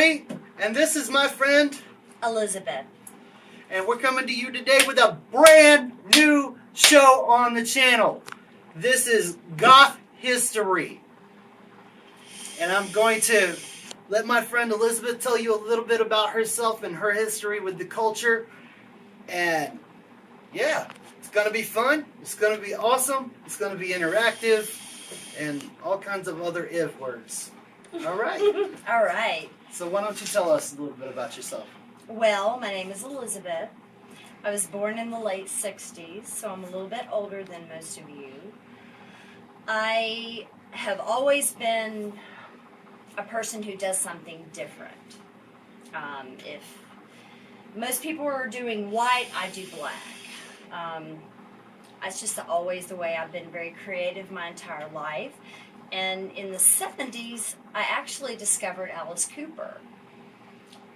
Johnny, and this is my friend Elizabeth. And we're coming to you today with a brand new show on the channel. This is Goth History. And I'm going to let my friend Elizabeth tell you a little bit about herself and her history with the culture. And yeah, it's going to be fun. It's going to be awesome. It's going to be interactive. And all kinds of other if words. All right. All right. So why don't you tell us a little bit about yourself? Well, my name is Elizabeth. I was born in the late 60s, so I'm a little bit older than most of you. I have always been a person who does something different. If most people are doing white, I do black. That's just always the way I've been very creative my entire life. And in the 70s, I actually discovered Alice Cooper.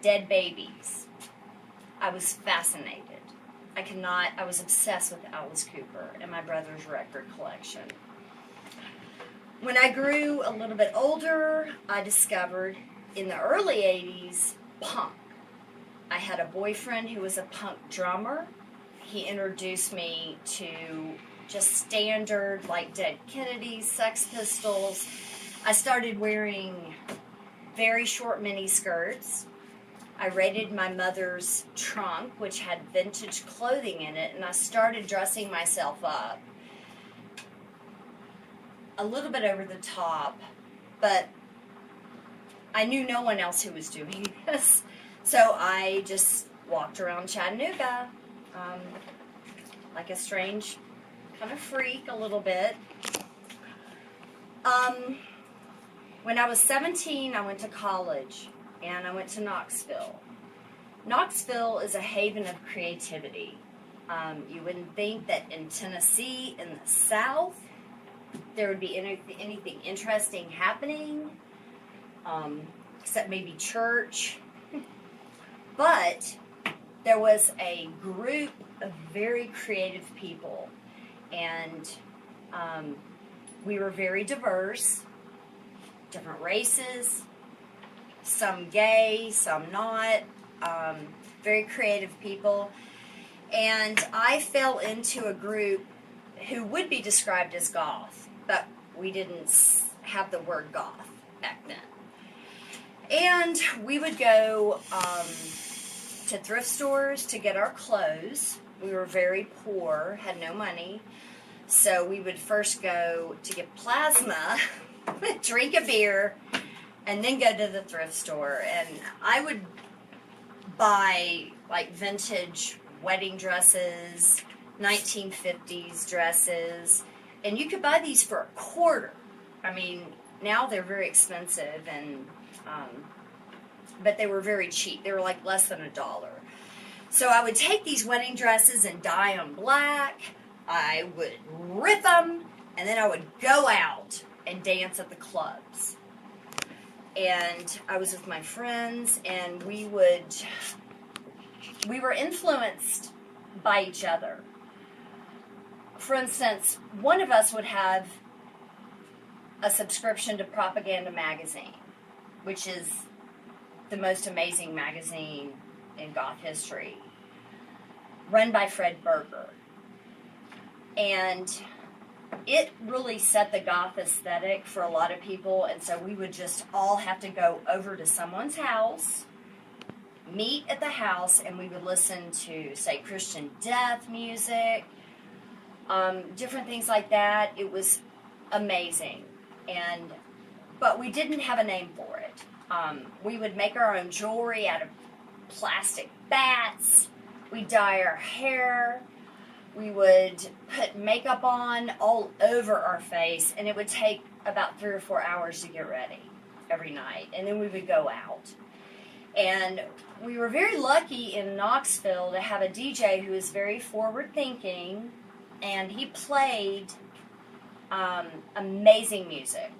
Dead Babies. I was fascinated. I was obsessed with Alice Cooper and my brother's record collection. When I grew a little bit older, I discovered in the early 80s, punk. I had a boyfriend who was a punk drummer. He introduced me to just standard, like Dead Kennedys, Sex Pistols. I started wearing very short mini skirts. I raided my mother's trunk, which had vintage clothing in it, and I started dressing myself up a little bit over the top, but I knew no one else who was doing this, so I just walked around Chattanooga like a strange kind of freak a little bit. When I was 17, I went to college. And I went to Knoxville. Knoxville is a haven of creativity. You wouldn't think that in Tennessee, in the South, there would be anything interesting happening, except maybe church. But there was a group of very creative people, and we were very diverse, different races, some gay, some not, very creative people. And I fell into a group who would be described as goth, but we didn't have the word goth back then. And we would go to thrift stores to get our clothes. We were very poor, had no money. So we would first go to get plasma, drink a beer, and then go to the thrift store. And I would buy like vintage wedding dresses, 1950s dresses, and you could buy these for a quarter. I mean, now they're very expensive, and but they were very cheap. They were like less than $1. So I would take these wedding dresses and dye them black. I would rip them, and then I would go out and dance at the clubs. And I was with my friends, and we were influenced by each other. For instance, one of us would have a subscription to Propaganda magazine, which is the most amazing magazine in goth history, run by Fred Berger. And it really set the goth aesthetic for a lot of people, and so we would just all have to go over to someone's house, meet at the house, and we would listen to, say, Christian death music, different things like that. It was amazing, but we didn't have a name for it. We would make our own jewelry out of plastic bats. We'd dye our hair. We would put makeup on all over our face, and it would take about 3 or 4 hours to get ready every night. And then we would go out. And we were very lucky in Knoxville to have a DJ who was very forward-thinking, and he played amazing music.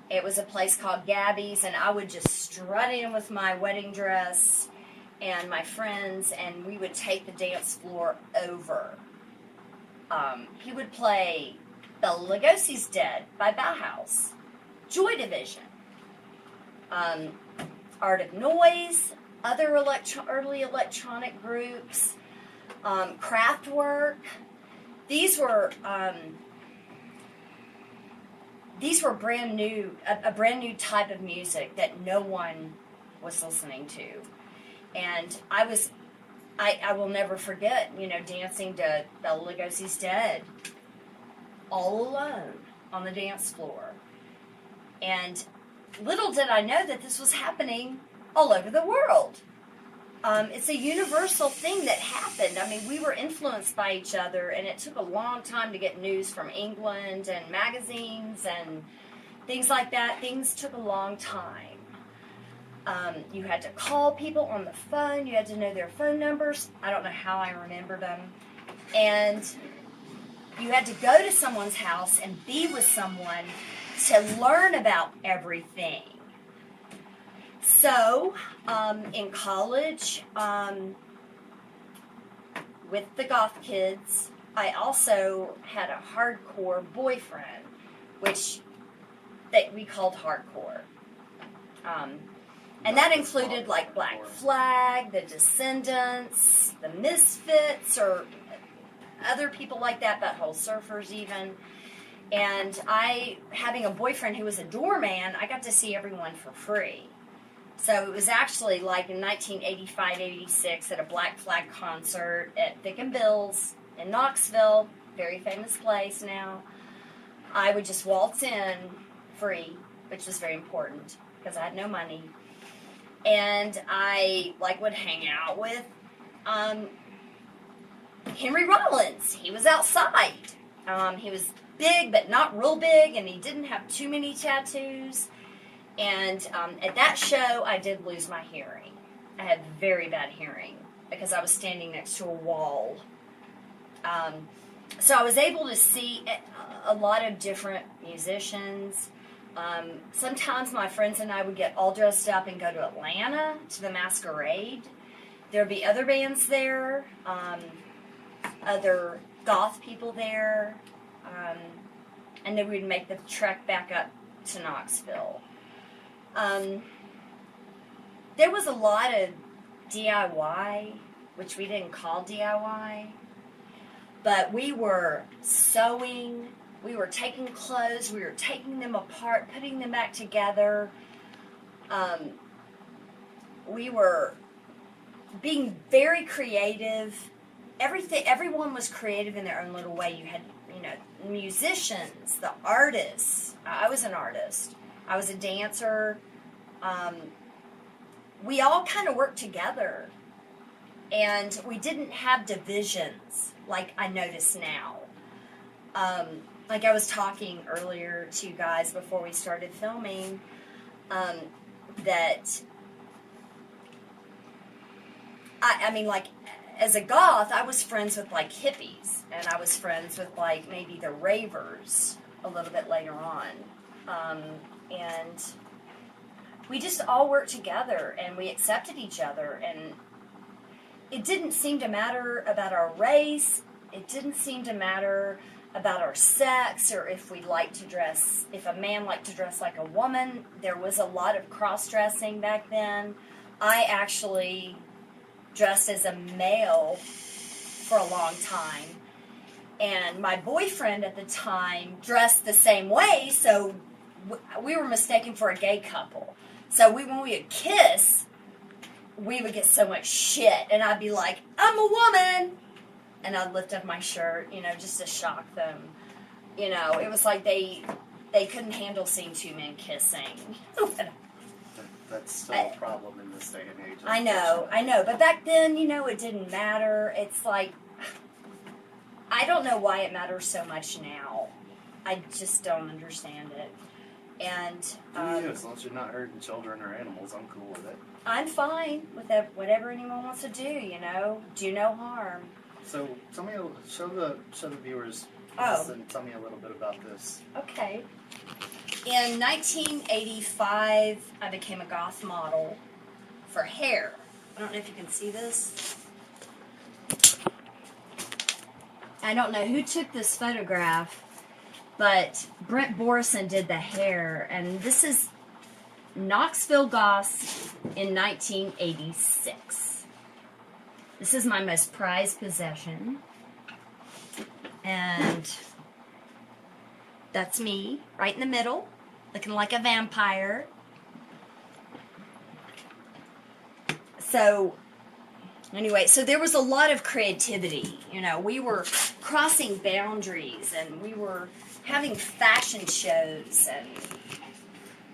It was a place called Gabby's, and I would just strut in with my wedding dress and my friends, and we would take the dance floor over. He would play Bela Lugosi's Dead by Bauhaus, Joy Division, Art of Noise, other early electronic groups, Kraftwerk. These were brand new, a brand new type of music that no one was listening to. And I will never forget, dancing to Bela Lugosi's Dead all alone on the dance floor. And little did I know that this was happening all over the world. It's a universal thing that happened. I mean, we were influenced by each other, and it took a long time to get news from England and magazines and things like that. Things took a long time. You had to call people on the phone. You had to know their phone numbers. I don't know how I remembered them. And you had to go to someone's house and be with someone to learn about everything. So, in college, with the goth kids, I also had a hardcore boyfriend, which we called hardcore. And that included like Black Flag, the Descendants, the Misfits, or other people like that, Butthole Surfers even. And having a boyfriend who was a doorman, I got to see everyone for free. So it was actually like in 1985-86 at a Black Flag concert at Thick and Bill's in Knoxville, very famous place now. I would just waltz in free, which was very important because I had no money. And I would hang out with Henry Rollins. He was outside. He was big, but not real big, and he didn't have too many tattoos. And at that show, I did lose my hearing. I had very bad hearing because I was standing next to a wall. So I was able to see a lot of different musicians. Sometimes my friends and I would get all dressed up and go to Atlanta to the Masquerade. There would be other bands there, other goth people there, and then we'd make the trek back up to Knoxville. There was a lot of DIY, which we didn't call DIY, but we were sewing, we were taking clothes, we were taking them apart, putting them back together. We were being very creative. Everyone was creative in their own little way. You had, musicians, the artists. I was an artist. I was a dancer. We all kind of worked together, and we didn't have divisions like I notice now. Like I was talking earlier to you guys before we started filming, that I mean, like, as a goth, I was friends with like hippies, and I was friends with like maybe the ravers a little bit later on. And we just all worked together, and we accepted each other, and it didn't seem to matter about our race. It didn't seem to matter about our sex, or if we liked to dress, if a man liked to dress like a woman. There was a lot of cross-dressing back then. I actually dressed as a male for a long time, and my boyfriend at the time dressed the same way, so we were mistaken for a gay couple. So when we would kiss, we would get so much shit, and I'd be like, I'm a woman, and I'd lift up my shirt, just to shock them. It was like they couldn't handle seeing two men kissing. That's still a problem in this day and age. I know, but back then, it didn't matter. It's like, I don't know why it matters so much now. I just don't understand it. And as long as you're not hurting children or animals, I'm cool with it. I'm fine with whatever anyone wants to do. Do no harm. So tell me, show the viewers. And tell me a little bit about this. Okay. In 1985, I became a goth model for hair. I don't know if you can see this. I don't know who took this photograph, but Brent Borison did the hair, and this is Knoxville Goths in 1986. This is my most prized possession. And that's me, right in the middle, looking like a vampire. So, anyway, so there was a lot of creativity. You know, we were crossing boundaries, and we were having fashion shows and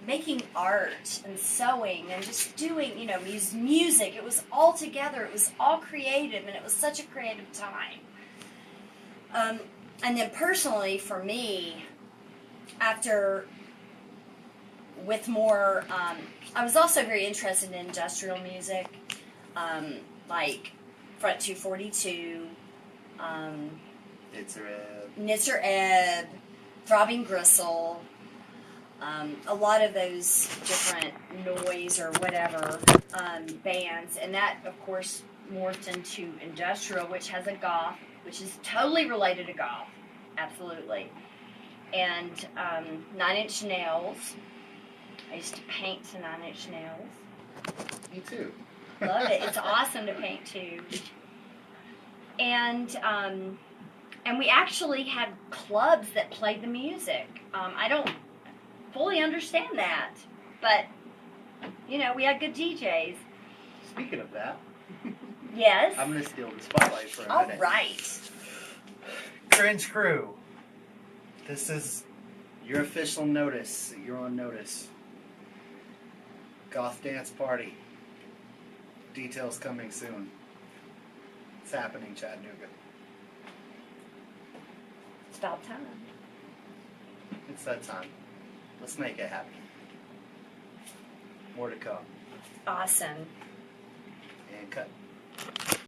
making art and sewing and just doing, you know, music. It was all together. It was all creative, and it was such a creative time. And then personally, for me, with more, I was also very interested in industrial music, like Front 242, Nitzer Ebb, Throbbing Gristle, a lot of those different noise or whatever bands, and that, of course, morphed into industrial, which has a goth, which is totally related to goth, absolutely. And 9 Inch Nails. I used to paint to 9 Inch Nails. Me too. Love it. It's awesome to paint too. And we actually had clubs that played the music. I don't fully understand that, but you know, we had good DJs. Speaking of that, yes. I'm going to steal the spotlight for a minute. All right. Cringe Crew, this is your official notice. You're on notice. Goth Dance Party. Details coming soon. It's happening, Chattanooga. It's about time. It's that time. Let's make it happen. More to come. Awesome. And cut.